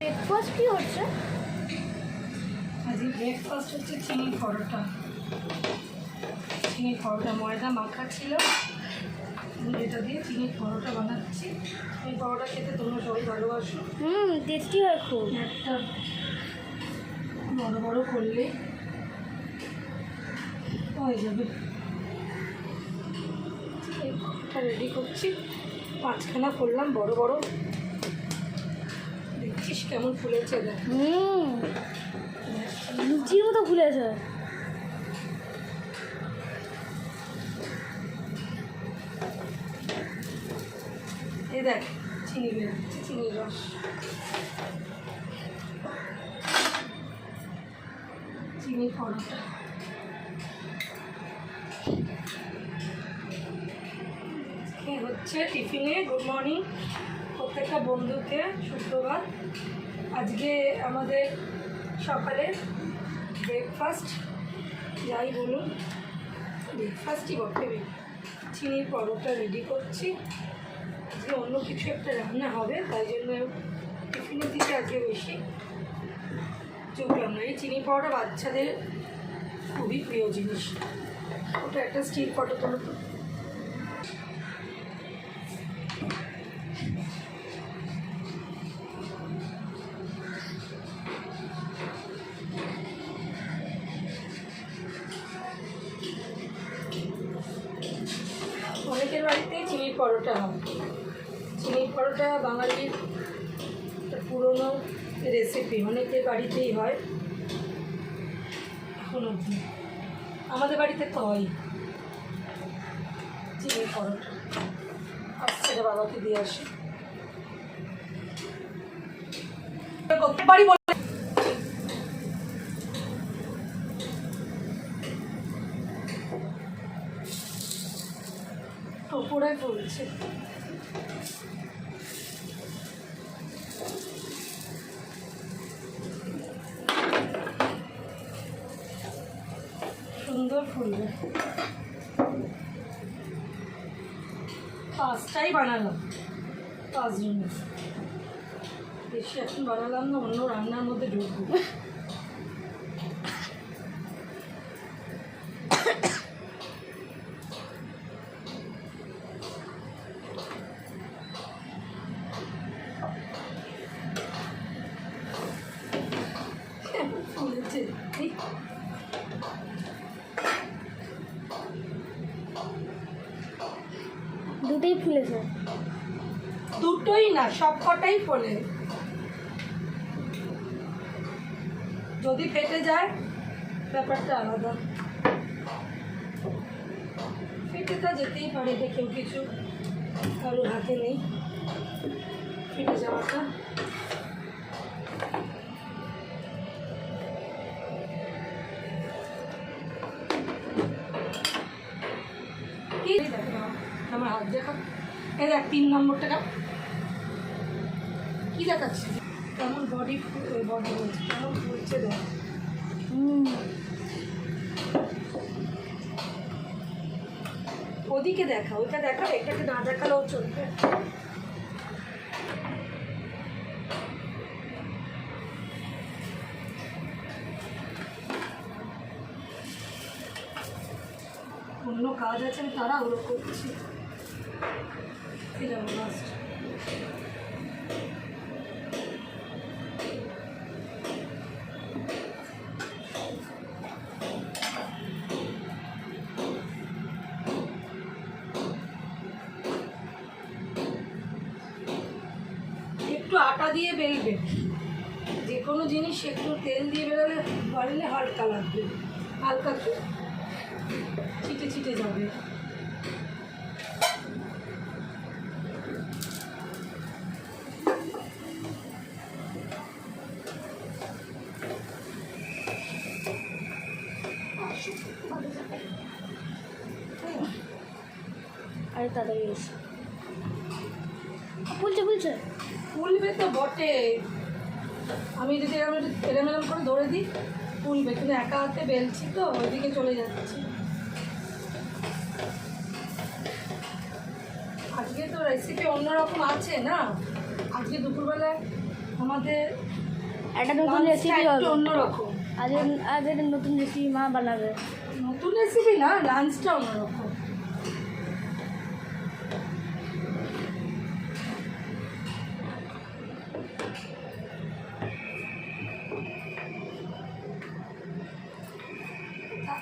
Breakfast কি হচ্ছে? আজকে ব্রেকফাস্ট হচ্ছে চিনি পরোটা। চিনি পরোটা ময়দা মাখা ছিল, এটা দিয়ে চিনি পরোটা বানাচ্ছি। চিনি পরোটা খেতে তোমরা সবাই ভালোবাসো। টেস্টি হয় খুব। একটা বড় বড় করলে হয়ে যাবে। এই পরোটা রেডি করছি, 5খানা করলাম বড় বড়। দেখছিস কেমন ফুলেছে? দেখ লুচির মতো ফুলেছে। এই দেখ চিনি বেরোচ্ছে, চিনির রস। চিনি পরোটা হচ্ছে টিফিনে। গুড মর্নিং প্রত্যেকটা বন্ধুকে, সুপ্রভাত। আজকে আমাদের সকালে ব্রেকফাস্ট, যাই বলুন ব্রেকফাস্টই বটে। চিনি পরোটা রেডি করছি। আজকে অন্য কিছু একটা রান্না হবে, তাই জন্য টিফিনের দিকে আজকে বেশি চুকলাম না। এই চিনি পরোটা বাচ্চাদের খুবই প্রিয় জিনিস। ওটা একটা স্টিল ফটো তোলো তো। অনেকের বাড়িতেই চিনির পরোটা হয়। চিনির পরোটা বাঙালির পুরনো রেসিপি, অনেকের বাড়িতেই হয় এখন অবধি। আমাদের বাড়িতে তো হয় চিনির পরোটা। আসছে রে, বাবাকে দিয়ে আসি। করতে পারি বলে টোপরে পড়ছে। সুন্দর ফুলবে। 5টাই বানালাম, 5 জন্য। বেশি এখন বানালাম না, অন্য রান্নার মধ্যে ঢুকবো। ফুলেছে দুটোই ফুলেছে। দুটোই না, সব কটাই ফোলে। যদি ফেটে যায় ব্যাপারটা আলাদা। ফেটে তা যেতেই পারে, এটা কেউ কিছু কারোর হাতে নেই ফেটে যাওয়াটা। কি দেখো আমার হাত দেখা, এই দেখ 3 নম্বরটা কি দেখাচ্ছে, কেমন বডি বডি বলছে, কেমন ফুলছে দেখ। ওদিকে দেখা, ওইটা দেখা, এটাকে না দেখালেও চলবে। অন্য কাজ আছে, আমি তাড়াহুড়ো করছি। লাস্ট একটু আটা দিয়ে বেলবে। যে কোনো জিনিস একটু তেল দিয়ে বেরোলে হালকা লাগবে, হালকা ছিটে ছিটে যাবে। আরে তাড়াতাড়ি এসে ফুলছে ফুলবে তো বটে। আমি যদি এরম করে ধরে দিই ফুলবে, কিন্তু একা হাতে বেলছি তো ওইদিকে চলে যাচ্ছি। আজকে তো রেসিপি অন্যরকম আছে না। আজকে দুপুরবেলা আমাদের একটা নতুন লাঞ্চটা রেসিপি একটু হবে অন্যরকম। আজ আজ একটা নতুন রেসিপি মা বানাবে। নতুন রেসিপি না, লাঞ্চটা অন্যরকম।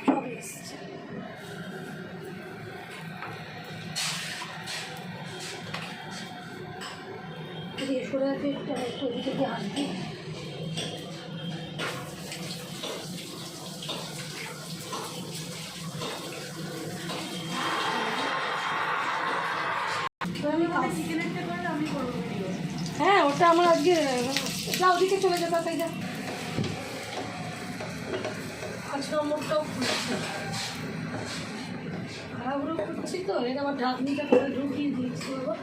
সব এসছে। দিয়ে সরে আছে একটু, আমি একটু ওদিকে দিয়ে হাত দিই। হ্যাঁ, ওটা আমার আজকে যা ওদিকে চলে যেতে তাই যা। 5 নম্বরটাও খুলছে, খারাপগুলো খুলছি তো, এটা আমার ঢাকনিটা করে ঢুকিয়ে দিয়েছি বাবা।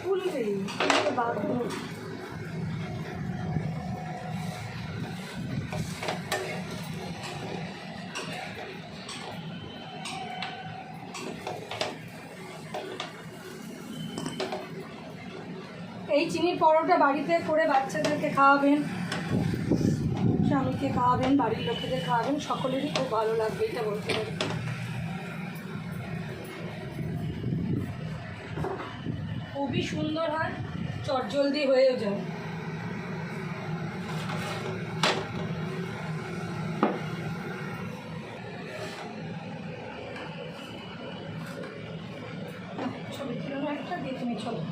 খুলবে বাবু। এই চিনির পরোটা বাড়িতে করে বাচ্চাদেরকে খাওয়াবেন, স্বামীকে খাওয়াবেন, বাড়ির লোকেদের খাওয়াবেন, সকলেরই খুব ভালো লাগবে, এটা বলতে পারি। খুবই সুন্দর হয়, চটজলদি হয়েও যায়। ছবি তুলে একটা দিয়ে তুমি চলো।